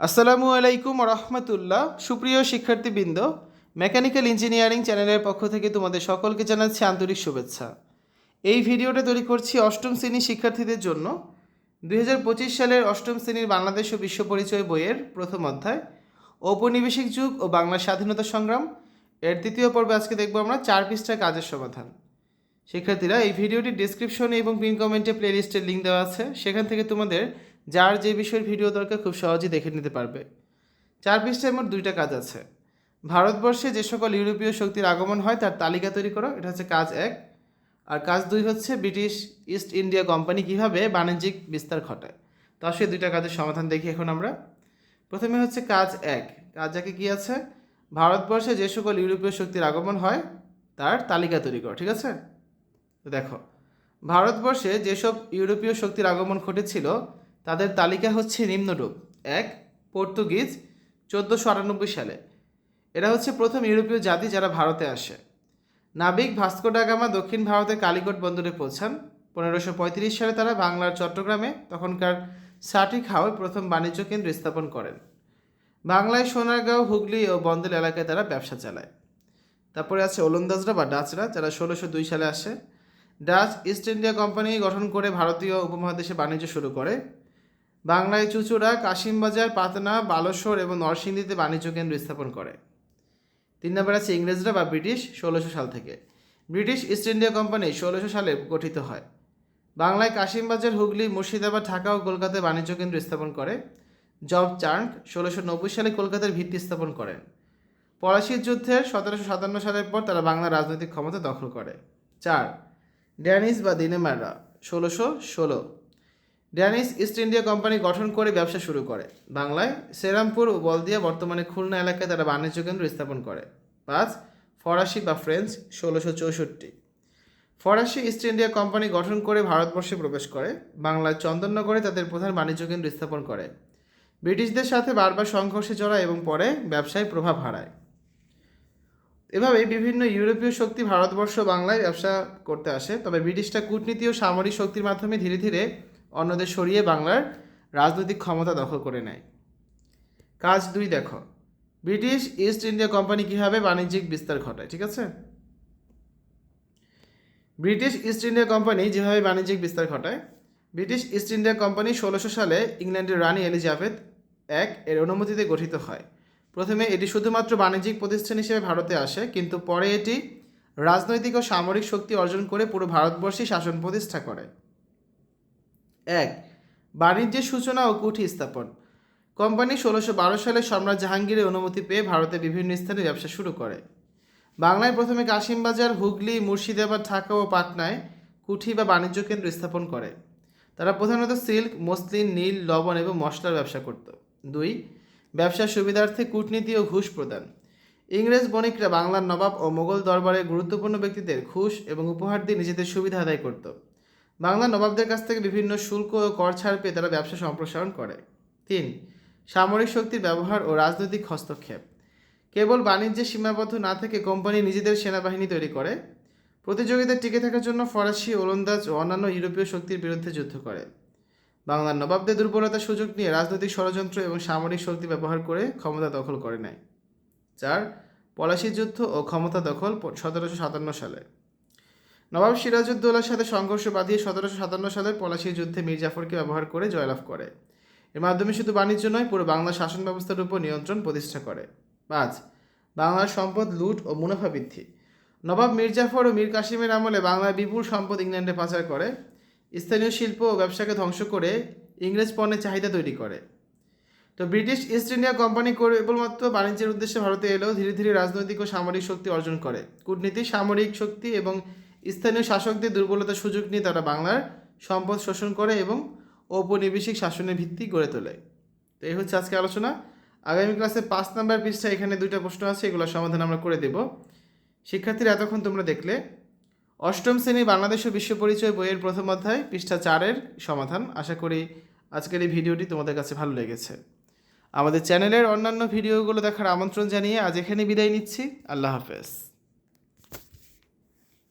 আসসালামু আলাইকুম রহমতুল্লাহ। সুপ্রিয় শিক্ষার্থীবৃন্দ, মেকানিক্যাল ইঞ্জিনিয়ারিং চ্যানেলের পক্ষ থেকে তোমাদের সকলকে জানাচ্ছি আন্তরিক শুভেচ্ছা। এই ভিডিওটা তৈরি করছি অষ্টম শ্রেণীর শিক্ষার্থীদের জন্য। 2025 সালের অষ্টম শ্রেণীর বাংলাদেশ ও বিশ্ব পরিচয় বইয়ের প্রথম অধ্যায় ঔপনিবেশিক যুগ ও বাংলার স্বাধীনতা সংগ্রাম এর দ্বিতীয় পর্বে আজকে দেখব আমরা 4 পৃষ্ঠার কাজের সমাধান। শিক্ষার্থীরা, এই ভিডিওটির ডেসক্রিপশনে এবং পিন কমেন্টে প্লেলিস্টের লিঙ্ক দেওয়া আছে, সেখান থেকে তোমাদের যার যে বিষয়ের ভিডিও দরকার খুব সহজেই দেখে নিতে পারবে। 4 পৃষ্ঠায় মোট 2টা কাজ আছে। ভারতবর্ষে যে সকল ইউরোপীয় শক্তির আগমন হয় তার তালিকা তৈরি করো, এটা হচ্ছে কাজ 1। আর কাজ 2 হচ্ছে ব্রিটিশ ইস্ট ইন্ডিয়া কোম্পানি কীভাবে বাণিজ্যিক বিস্তার ঘটায়। তো সেই 2টা কাজের সমাধান দেখি এখন আমরা। প্রথমে হচ্ছে কাজ 1। কাজ 1-এ কী আছে? ভারতবর্ষে যে সকল ইউরোপীয় শক্তির আগমন হয় তার তালিকা তৈরি করো, ঠিক আছে? তো দেখো, ভারতবর্ষে যেসব ইউরোপীয় শক্তির আগমন ঘটেছিল তাদের তালিকা হচ্ছে নিম্নরূপ। 1, পর্তুগিজ 1498 সালে, এরা হচ্ছে প্রথম ইউরোপীয় জাতি যারা ভারতে আসে। নাবিক ভাস্কো ডা গামা দক্ষিণ ভারতের কালিকট বন্দরে পৌঁছান। 1535 সালে তারা বাংলার চট্টগ্রামে তখনকার সাটিখাওয়ে প্রথম বাণিজ্য কেন্দ্র স্থাপন করেন। বাংলায় সোনারগাঁও, হুগলি ও বন্দর এলাকায় তারা ব্যবসা চালায়। তারপরে আছে ওলন্দাজরা বা ডাচরা, যারা 1602 সালে আসে। ডাচ ইস্ট ইন্ডিয়া কোম্পানি গঠন করে ভারতীয় উপমহাদেশে বাণিজ্য শুরু করে। বাংলায় চুঁচুড়া, কাশিমবাজার, পাটনা, বালেশ্বর এবং নরসিংদীতে বাণিজ্য কেন্দ্র স্থাপন করে। 3 নম্বর আছে ইংরেজরা বা ব্রিটিশ, 1600 সাল থেকে। ব্রিটিশ ইস্ট ইন্ডিয়া কোম্পানি 1600 সালে গঠিত হয়। বাংলায় কাশিমবাজার, হুগলি, মুর্শিদাবাদ, ঢাকা ও কলকাতায় বাণিজ্য কেন্দ্র স্থাপন করে। জব চার্ক 1690 সালে কলকাতার ভিত্তি স্থাপন করেন। পলাশির যুদ্ধের 1757 সালের পর তারা বাংলার রাজনৈতিক ক্ষমতা দখল করে। 4, ড্যানিশ বা দিনেমাররা 1616। ড্যানিশ ইস্ট ইন্ডিয়া কোম্পানি গঠন করে ব্যবসা শুরু করে। বাংলায় সেরামপুর ও বলদিয়া, বর্তমানে খুলনা এলাকায় তারা বাণিজ্য কেন্দ্র স্থাপন করে। 5, ফরাসি বা ফ্রেঞ্চ 1664। ফরাসি ইস্ট ইন্ডিয়া কোম্পানি গঠন করে ভারতবর্ষে প্রবেশ করে। বাংলায় চন্দননগরে তাদের প্রধান বাণিজ্য কেন্দ্র স্থাপন করে। ব্রিটিশদের সাথে বারবার সংঘর্ষে জড়ায় এবং পরে ব্যবসায় প্রভাব হারায়। এভাবে বিভিন্ন ইউরোপীয় শক্তি ভারতবর্ষ বাংলায় ব্যবসা করতে আসে, তবে ব্রিটিশরা কূটনীতি ও সামরিক শক্তির মাধ্যমে ধীরে ধীরে অন্যদের সরিয়ে বাংলার রাজনৈতিক ক্ষমতা দখল করে নেয়। কাজ 2 দেখো, ব্রিটিশ ইস্ট ইন্ডিয়া কোম্পানি কীভাবে বাণিজ্যিক বিস্তার ঘটায়, ঠিক আছে? ব্রিটিশ ইস্ট ইন্ডিয়া কোম্পানি যেভাবে বাণিজ্যিক বিস্তার ঘটায়। ব্রিটিশ ইস্ট ইন্ডিয়া কোম্পানি 1600 সালে ইংল্যান্ডের রানী এলিজাবেথ 1 এর অনুমতিতে গঠিত হয়। প্রথমে এটি শুধুমাত্র বাণিজ্যিক প্রতিষ্ঠান হিসেবে ভারতে আসে, কিন্তু পরে এটি রাজনৈতিক ও সামরিক শক্তি অর্জন করে পুরো ভারতবর্ষে শাসন প্রতিষ্ঠা করে। 1, বাণিজ্যের সূচনা ও কুঠি স্থাপন। কোম্পানি 1612 সালে সম্রাট জাহাঙ্গীরের অনুমতি পেয়ে ভারতে বিভিন্ন স্থানে ব্যবসা শুরু করে। বাংলায় প্রথমে কাশিমবাজার, হুগলি, মুর্শিদাবাদ, ঢাকা ও পাটনায় কুঠি বা বাণিজ্য কেন্দ্র স্থাপন করে। তারা প্রধানত সিল্ক, মসলিন, নীল, লবণ এবং মশলার ব্যবসা করত। 2, ব্যবসার সুবিধার্থে কূটনীতি ও ঘুষ প্রদান। ইংরেজ বণিকরা বাংলার নবাব ও মোগল দরবারের গুরুত্বপূর্ণ ব্যক্তিদের ঘুষ এবং উপহার দিয়ে নিজেদের সুবিধা আদায় করত। বাংলার নবাবদের কাছ থেকে বিভিন্ন শুল্ক ও কর ছাড় পেয়ে তারা ব্যবসা সম্প্রসারণ করে। 3, সামরিক শক্তির ব্যবহার ও রাজনৈতিক হস্তক্ষেপ। কেবল বাণিজ্যে সীমাবদ্ধ না থেকে কোম্পানি নিজেদের সেনাবাহিনী তৈরি করে। প্রতিযোগিতায় টিকে থাকার জন্য ফরাসি, ওলন্দাজ ও অন্যান্য ইউরোপীয় শক্তির বিরুদ্ধে যুদ্ধ করে। বাংলার নবাবদের দুর্বলতার সুযোগ নিয়ে রাজনৈতিক ষড়যন্ত্র এবং সামরিক শক্তি ব্যবহার করে ক্ষমতা দখল করে নেয়। 4, পলাশির যুদ্ধ ও ক্ষমতা দখল 1757 সালে। নবাব সিরাজউদ্দৌলার সাথে সংঘর্ষ বাঁধিয়ে 1757 সালের পলাশির যুদ্ধে মীর জাফরকে ব্যবহার করে জয়লাভ করে। এর মাধ্যমে শুধু বাণিজ্য নয়, পুরো বাংলা শাসন ব্যবস্থার উপর নিয়ন্ত্রণ প্রতিষ্ঠা করে। 5, বাংলার সম্পদ লুট ও মুনাফা বৃদ্ধি। নবাব মীর জাফর ও মীর কাসিমের আমলে বাংলার বিপুল সম্পদ ইংল্যান্ডে পাচার করে। স্থানীয় শিল্প ও ব্যবসাকে ধ্বংস করে ইংরেজ পণ্যের চাহিদা তৈরি করে। তো ব্রিটিশ ইস্ট ইন্ডিয়া কোম্পানি কেবলমাত্র বাণিজ্যের উদ্দেশ্যে ভারতে এলেও ধীরে ধীরে রাজনৈতিক ও সামরিক শক্তি অর্জন করে। কূটনীতি, সামরিক শক্তি এবং স্থানীয় শাসকদের দুর্বলতার সুযোগ নিয়ে তারা বাংলার সম্পদ শোষণ করে এবং ঔপনিবেশিক শাসনের ভিত্তি গড়ে তোলে। তো এই হচ্ছে আজকে আলোচনা। আগামী ক্লাসে 5 নম্বর পৃষ্ঠা, এখানে 2টা প্রশ্ন আছে, এগুলোর সমাধান আমরা করে দেব। শিক্ষার্থীরা, এতক্ষণ তোমরা দেখলে অষ্টম শ্রেণী বাংলাদেশ ও বিশ্ব পরিচয় বইয়ের প্রথম অধ্যায় পৃষ্ঠা 4-এর সমাধান। আশা করি আজকের এই ভিডিওটি তোমাদের কাছে ভালো লেগেছে। আমাদের চ্যানেলের অন্যান্য ভিডিওগুলো দেখার আমন্ত্রণ জানিয়ে আজ এখানে বিদায় নিচ্ছি। আল্লাহ হাফেজ।